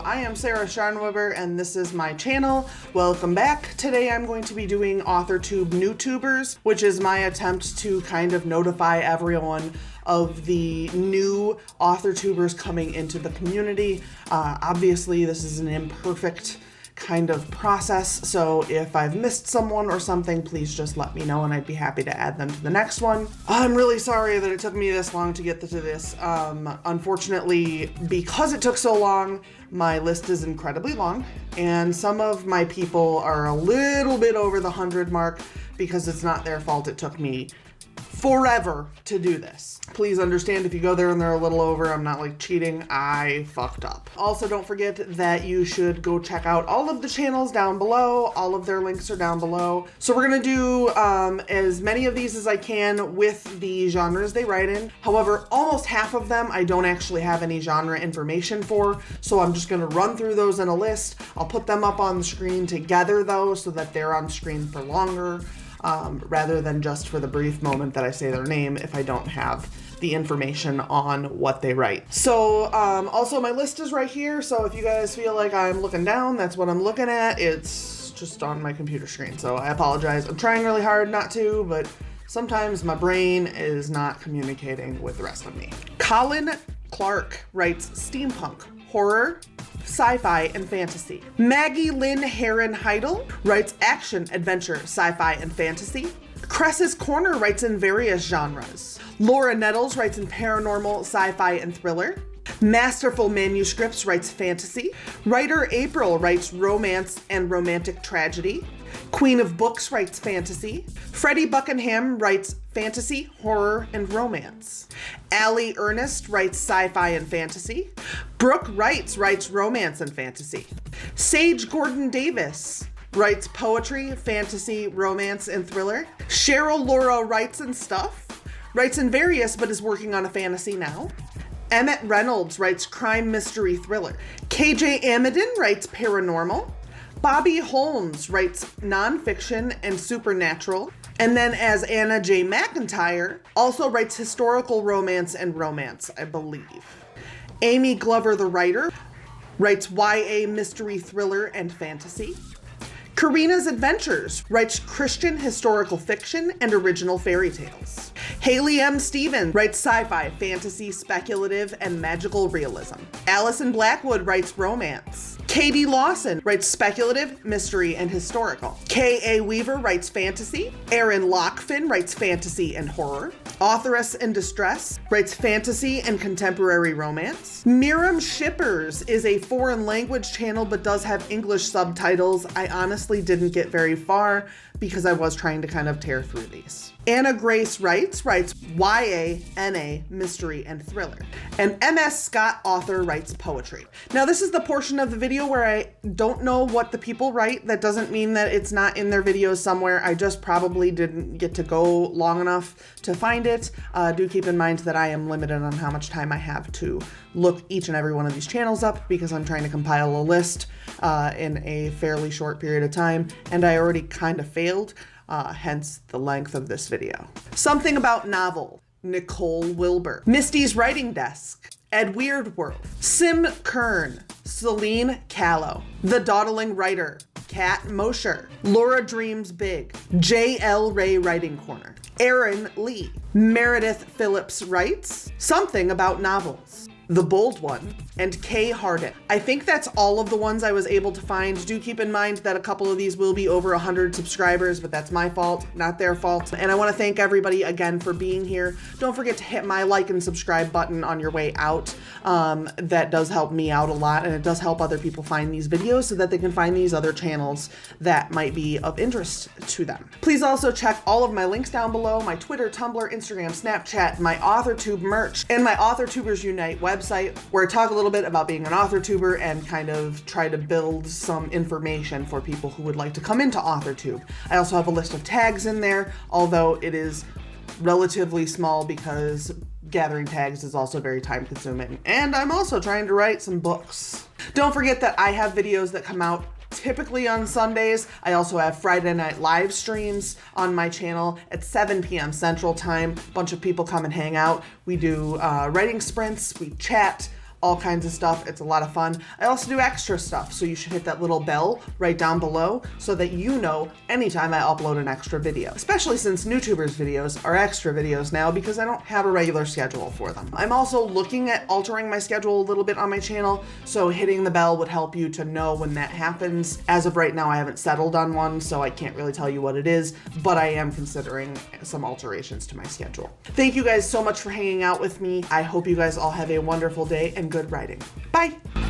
I am Sarah Scharnweber and this is my channel. Welcome back. Today I'm going to be doing AuthorTube NewTubers, which is my attempt to kind of notify everyone of the new AuthorTubers coming into the community. Obviously, this is an imperfect kind of process, so if I've missed someone or something, please just let me know and I'd be happy to add them to the next one. I'm really sorry that it took me this long to get to this. Unfortunately, because it took so long, my list is incredibly long, and some of my people are a little bit over the 100 mark because it's not their fault. It took me forever to do this. Please understand if you go there and they're a little over, I'm not like cheating, I fucked up. Also, don't forget that you should go check out all of the channels down below. All of their links are down below. So we're gonna do as many of these as I can with the genres they write in. However, almost half of them I don't actually have any genre information for, so I'm just gonna run through those in a list. I'll put them up on the screen together though, so that they're on screen for longer. Rather than just for the brief moment that I say their name if I don't have the information on what they write. So also my list is right here, so if you guys feel like I'm looking down, that's what I'm looking at. It's just on my computer screen, so I apologize. I'm trying really hard not to, but sometimes my brain is not communicating with the rest of me. Colin Clark writes steampunk, horror, sci-fi, and fantasy. Maggie Lynn Heron Heidel writes action, adventure, sci-fi, and fantasy. Cress's Corner writes in various genres. Laura Nettles writes in paranormal, sci-fi, and thriller. Masterful Manuscripts writes fantasy. Writer April writes romance and romantic tragedy. Queen of Books writes fantasy. Freddie Buckenham writes fantasy, horror, and romance. Allie Ernest writes sci-fi and fantasy. Brook Writes writes romance and fantasy. Sage Gordon Davis writes poetry, fantasy, romance, and thriller. Cheryl Laura Writes and Stuff writes in various but is working on a fantasy now. Emmett Reynolds writes crime, mystery, thriller. KJ Amadin writes paranormal. Bobby Holmes writes nonfiction and supernatural. And then as Anna J. McIntyre, also writes historical romance and romance, I believe. Amy Glover, the writer, writes YA mystery, thriller, and fantasy. Karina's Adventures writes Christian historical fiction and original fairy tales. Haley M. Stevens writes sci-fi, fantasy, speculative, and magical realism. Allison Blackwood writes romance. Katie Lawson writes speculative, mystery, and historical. K.A. Weaver writes fantasy. Erin Lockfin writes fantasy and horror. Authoress in Distress writes fantasy and contemporary romance. Miriam Shippers is a foreign language channel but does have English subtitles. I honestly didn't get very far because I was trying to kind of tear through these. Anna Grace writes YA, NA, mystery, and thriller. And MS Scott Author writes poetry. Now this is the portion of the video where I don't know what the people write. That doesn't mean that it's not in their videos somewhere. I just probably didn't get to go long enough to find it. Do keep in mind that I am limited on how much time I have to look each and every one of these channels up because I'm trying to compile a list in a fairly short period of time, and I already kind of failed. Hence the length of this video. Something About Novel, Nicole Wilbur. Misty's Writing Desk, Ed Weirdworld. Sim Kern, Celine Callow. The Dawdling Writer, Kat Mosher. Laura Dreams Big, J.L. Ray Writing Corner. Erin Lee. Meredith Phillips writes Something About Novels, The Bold One, and Kay Hardin. I think that's all of the ones I was able to find. Do keep in mind that a couple of these will be over 100 subscribers, but that's my fault, not their fault. And I want to thank everybody again for being here. Don't forget to hit my like and subscribe button on your way out. That does help me out a lot, and it does help other people find these videos so that they can find these other channels that might be of interest to them. Please also check all of my links down below: my Twitter, Tumblr, Instagram, Snapchat, my AuthorTube merch, and my AuthorTubers Unite website, where I talk a little bit about being an AuthorTuber and kind of try to build some information for people who would like to come into AuthorTube. I also have a list of tags in there, although it is relatively small because gathering tags is also very time consuming. And I'm also trying to write some books. Don't forget that I have videos that come out typically on Sundays. I also have Friday night live streams on my channel at 7 p.m. Central Time. A bunch of people come and hang out. We do writing sprints, we chat, all kinds of stuff. It's a lot of fun. I also do extra stuff, so you should hit that little bell right down below so that you know anytime I upload an extra video, especially since NewTubers videos are extra videos now because I don't have a regular schedule for them. I'm also looking at altering my schedule a little bit on my channel, so hitting the bell would help you to know when that happens. As of right now, I haven't settled on one, so I can't really tell you what it is, but I am considering some alterations to my schedule. Thank you guys so much for hanging out with me. I hope you guys all have a wonderful day and good writing. Bye!